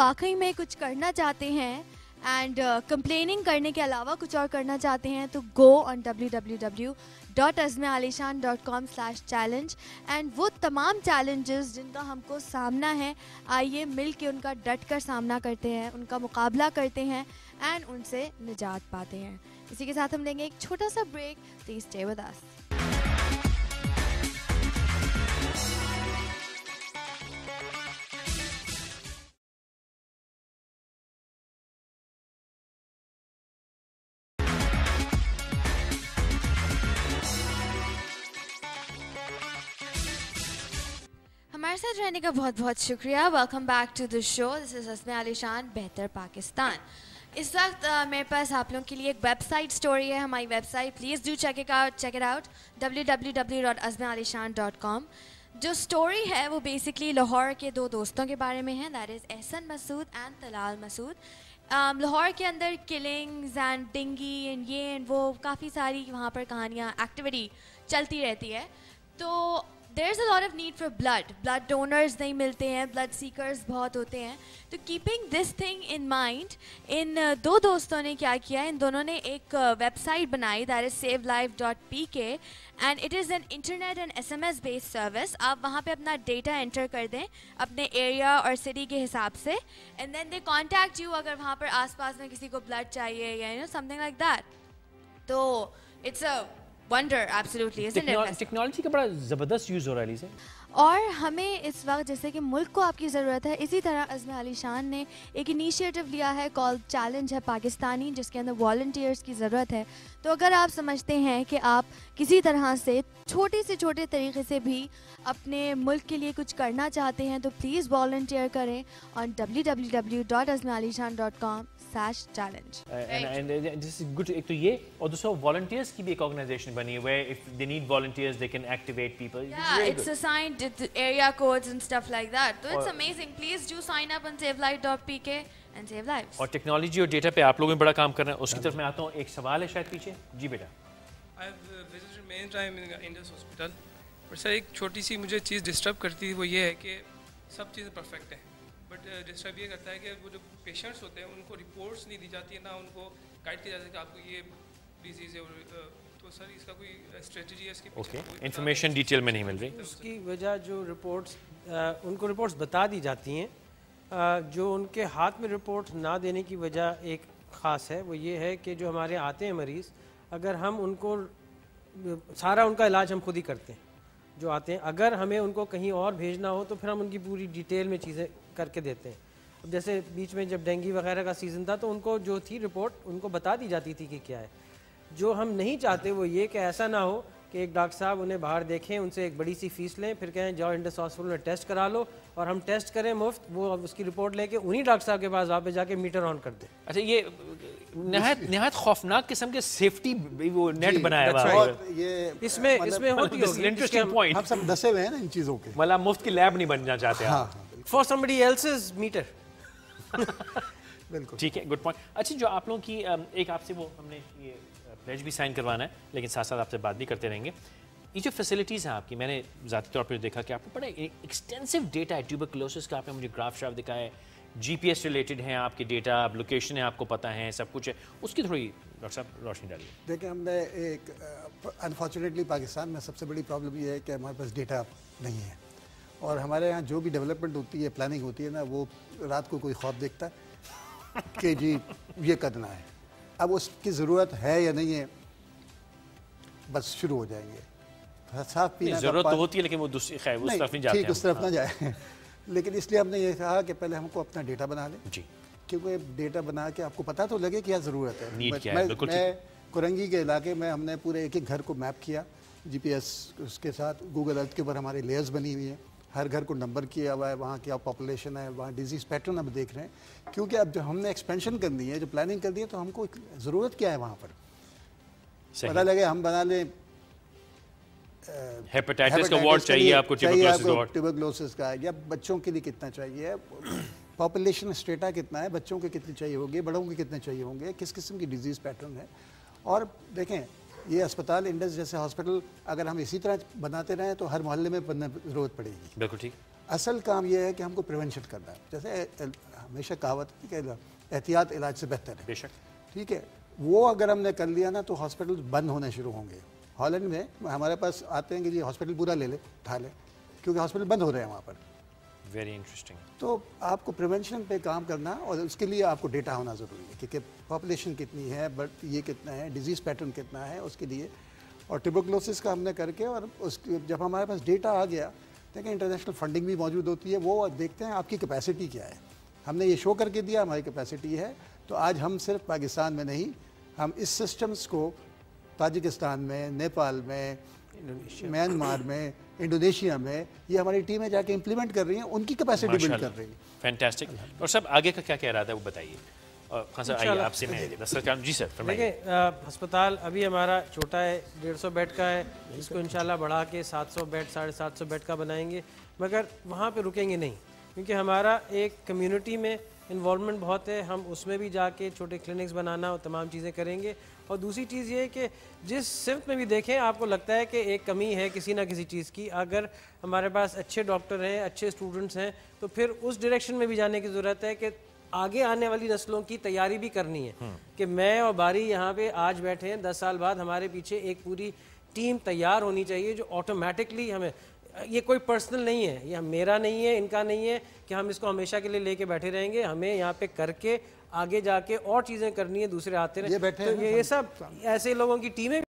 واقعی میں کچھ کرنا چاہتے ہیں اینڈ کمپلیننگ کرنے کے علاوہ کچھ اور کرنا چاہتے ہیں تو گو آن www.azmalishan.com/challenge اینڈ وہ تمام چیلنجز جن کا ہم کو سامنا ہے آئیے مل کے ان کا ڈٹ کر سامنا کرتے ہیں, ان کا مقابلہ کرتے ہیں اینڈ ان سے نجات پاتے ہیں. اسی کے ساتھ ہم لیں گے ایک چھوٹا سا break. Please stay with us. ہمارے ساتھ رہنے کا بہت بہت شکریہ. Welcome back to the show. This is Azma Ali Shan بہتر پاکستان. اس وقت میرے پاس آپ لوگوں کے لیے ایک ویب سائٹ اسٹوری ہے. ہماری website please do check it out www.azmalishan.com. جو اسٹوری ہے وہ بیسکلی لاہور کے دو دوستوں کے بارے میں ہے, that is Ahsan Masood and Talal Masood. Lahore کے اندر کلنگز اینڈ ڈنگی اینڈ یہ اینڈ وہ کافی ساری وہاں پر کہانیاں ایکٹیویٹی چلتی رہتی ہے. تو there is a lot of need for blood donors نہیں ملتے ہیں, بلڈ سیکرز بہت ہوتے ہیں. تو keeping this thing in mind ان دو دوستوں نے کیا کیا, ان دونوں نے ایک ویب سائٹ بنائی that is savelife.pk and it is an internet and SMS based service. آپ وہاں پہ اپنا ڈیٹا انٹر کر دیں اپنے ایریا اور سٹی کے حساب سے and then they contact you اگر وہاں پر آس پاس میں کسی کو بلڈ چاہیے یا سم تھنگ لائک دیٹ. تو it's a wonder absolutely. Technology کا بڑا زبردست یوز ہو رہا ہے علی سے. اور ہمیں اس وقت جیسے کہ ملک کو آپ کی ضرورت ہے, اسی طرح عزم علی شان نے ایک انیشیٹو لیا ہے کال چیلنج ہے پاکستانی, جس کے اندر والنٹیئرس کی ضرورت ہے. تو اگر آپ سمجھتے ہیں کہ آپ کسی طرح سے چھوٹے سے چھوٹے طریقے سے بھی اپنے ملک کے لیے کچھ کرنا چاہتے ہیں تو پلیز والنٹیئر کریں آن www.azmalishan.com/challenge. ایک تو یہ, اور دوسرا والنٹیئرس کی بھی ایک آرگنائزیشن بنی ہے where if they need volunteers they can activate people. Yeah, it's assigned area codes and stuff like that. So it's amazing. Please do sign up on savelife.pk and save lives. اور technology اور data پہ آپ لوگوں میں بڑا کام کر رہے ہیں, اس کی طرف میں آتا ہوں. ایک سوال ہے شاید پیچھے. جی بیٹا. I've visited many times in Indus Hospital. پر سر ایک چھوٹی سی مجھے چیز ڈسٹرب کرتی ہے, وہ یہ ہے کہ سب چیزیں پرفیکٹ ہیں بٹ ڈسٹرب یہ کرتا ہے کہ وہ جو پیشنٹس ہوتے ہیں ان کو رپورٹس نہیں دی جاتی ہیں, نہ ان کو گائڈ کیا جاتا ہے کہ آپ کو یہ ڈیزیز ہے. تو سر اس کا کوئی اسٹریٹجی ہے اس کی؟ اوکے, انفارمیشن ڈیٹیل میں نہیں مل رہی. اس کی وجہ جو رپورٹس ان کو رپورٹس بتا دی جاتی ہیں, جو ان کے ہاتھ میں رپورٹ نہ دینے کی وجہ ایک خاص ہے. وہ یہ ہے کہ جو ہمارے آتے ہیں مریض, اگر ہم ان کو سارا ان کا علاج ہم خود ہی کرتے ہیں جو آتے ہیں, اگر ہمیں ان کو کہیں اور بھیجنا ہو تو پھر ہم ان کی پوری ڈیٹیل میں چیزیں کر کے دیتے ہیں. اب جیسے بیچ میں جب ڈینگی وغیرہ کا سیزن تھا تو ان کو جو تھی رپورٹ ان کو بتا دی جاتی تھی کہ کیا ہے. جو ہم نہیں چاہتے وہ یہ کہ ایسا نہ ہو کہ ایک ڈاکٹر صاحب انہیں باہر دیکھیں, ان سے ایک بڑی سی فیس لیں, پھر کہیں جاؤ انڈس ہاسپٹل میں ٹیسٹ کرا لو, اور ہم ٹیسٹ کریں مفت, وہ اس کی رپورٹ لے کے انہی ڈاکٹر صاحب کے پاس واپس جا کے میٹر آن کر دیں. اچھا, یہ نہایت خوفناک قسم کے سیفٹی وہ نیٹ بنایا ہوا ہے. اس میں ہوتی ہوگی انٹرسٹنگ پوائنٹ. ہم سب دسے ہوئے ہیں نا ان چیزوں کے. مطلب مفت کی لیب نہیں بننا چاہتے آپ. For somebody else's meter. بالکل ٹھیک ہے, گڈ پوائنٹ. اچھا, جو آپ لوگوں کی ایک آپ سے وہ ہم نے یہ پلیج بھی سائن کروانا ہے, لیکن ساتھ ساتھ آپ سے بات بھی کرتے رہیں گے. یہ جو فیسلٹیز ہیں آپ کی, میں نے ذاتی طور پر دیکھا کہ آپ کو بڑا ایکسٹینسو ڈیٹا ہے ٹیوبرکلوسس کا. آپ نے مجھے گراف شراف دکھایا ہے, GPS ریلیٹڈ ہیں آپ کے ڈیٹا, لوکیشن ہے آپ کو پتہ ہے, سب کچھ ہے. اس کی تھوڑی ڈاکٹر صاحب روشنی ڈالیے. دیکھیں, ہم نے ایک انفارچونیٹلی پاکستان میں سب سے بڑی پرابلم یہ ہے کہ ہمارے پاس ڈیٹا نہیں ہے, اور ہمارے یہاں جو بھی ڈیولپمنٹ ہوتی ہے, پلاننگ ہوتی ہے نا, وہ رات کو کوئی خواب دیکھتا ہے کہ جی یہ کرنا ہے. اب اس کی ضرورت ہے یا نہیں ہے, بس شروع ہو جائیں گے. صاف پینا ضرورت تو ہوتی ہے, لیکن وہ دوسری خیر اس طرف نہیں جاتے. ٹھیک, اس طرف نہ جائیں. لیکن اس لیے ہم نے یہ کہا کہ پہلے ہم کو اپنا ڈیٹا بنا لیں. جی, کیونکہ ڈیٹا بنا کے آپ کو پتہ تو لگے کیا ضرورت ہے. میں کرنگی کے علاقے میں ہم نے پورے ایک ایک گھر کو میپ کیا GPS اس کے ساتھ. گوگل ارتھ کے اوپر ہماری لیئرز بنی ہوئی ہیں, ہر گھر کو نمبر کیا ہوا ہے, وہاں کیا پاپولیشن ہے, وہاں ڈیزیز پیٹرن ہم دیکھ رہے ہیں. کیونکہ اب جو ہم نے ایکسپینشن کرنی ہے, جو پلاننگ کرنی ہے, تو ہم کو ضرورت کیا ہے وہاں پر پتہ لگے. ہم بنا لیں ہیپیٹائٹس کا وارڈ چاہیے آپ کو, ٹیوبرکلوسس کا, یا بچوں کے لیے کتنا چاہیے, پاپولیشن اسٹیٹا کتنا ہے, بچوں کے کتنے چاہیے ہوں گے, بڑوں کے کتنے چاہیے ہوں گے, کس قسم کی ڈیزیز پیٹرن ہے. اور دیکھیں, یہ اسپتال انڈس جیسے ہاسپٹل اگر ہم اسی طرح بناتے رہیں تو ہر محلے میں بننے ضرورت پڑے گی. بالکل ٹھیک. اصل کام یہ ہے کہ ہم کو پریونشن کرنا ہے. جیسے ہمیشہ کہاوت ہے کہ احتیاط علاج سے بہتر ہے. بے شک. ٹھیک ہے, وہ اگر ہم نے کر لیا نا تو ہاسپٹل بند ہونے شروع ہوں گے. ہالینڈ میں ہمارے پاس آتے ہیں کہ جی ہاسپٹل پورا لے لے اٹھا لے, کیونکہ ہاسپٹل بند ہو رہے ہیں وہاں پر. Very interesting. تو آپ کو پریونشن پہ کام کرنا, اور اس کے لیے آپ کو ڈیٹا ہونا ضروری ہے کہ پاپولیشن کتنی ہے, بٹ یہ کتنا ہے, ڈیزیز پیٹرن کتنا ہے اس کے لیے. اور ٹیوبرکلوسس کا ہم نے کر کے, اور اس جب ہمارے پاس ڈیٹا آ گیا, دیکھیں انٹرنیشنل فنڈنگ بھی موجود ہوتی ہے, وہ دیکھتے ہیں آپ کی کیپیسٹی کیا ہے. ہم نے یہ شو کر کے دیا ہماری کیپیسٹی ہے. تو آج ہم صرف پاکستان میں نہیں, ہم اس سسٹمز کو تاجکستان میں, نیپال میں, میانمار میں, انڈونیشیا میں, یہ ہماری ٹیمیں جا کے امپلیمنٹ کر رہی ہیں, ان کی کیپیسٹی بلڈ کر رہی ہیں. فینٹاسٹک. اور سب آگے کا کیا ارادہ ہے وہ بتائیے. خان صاحب آئیے آپ سے میں جی سر فرمائیے. دیکھیں ہسپتال ابھی ہمارا چھوٹا ہے, 150 بیڈ کا ہے, اس کو انشاءاللہ بڑھا کے 700 بیڈ 750 بیڈ کا بنائیں گے. مگر وہاں پہ رکیں گے نہیں, کیونکہ ہمارا ایک کمیونٹی میں انوالومنٹ بہت ہے. ہم اس میں بھی جا کے چھوٹے کلینکس بنانا اور تمام چیزیں کریں گے. اور دوسری چیز یہ ہے کہ جس صنف میں بھی دیکھیں آپ کو لگتا ہے کہ ایک کمی ہے کسی نہ کسی چیز کی, اگر ہمارے پاس اچھے ڈاکٹر ہیں, اچھے اسٹوڈنٹس ہیں, تو پھر اس ڈائریکشن میں بھی جانے کی ضرورت ہے کہ آگے آنے والی نسلوں کی تیاری بھی کرنی ہے. کہ میں اور باری یہاں پہ آج بیٹھے ہیں, 10 سال بعد ہمارے پیچھے ایک پوری ٹیم تیار ہونی چاہیے جو آٹومیٹکلی ہمیں, یہ کوئی پرسنل نہیں ہے, یہ میرا نہیں ہے, ان کا نہیں ہے کہ ہم اس کو ہمیشہ کے لیے لے کے بیٹھے رہیں گے. ہمیں یہاں پہ کر کے آگے جا کے اور چیزیں کرنی ہے, دوسرے آتے رہیں. تو یہ سب ایسے لوگوں کی ٹیمیں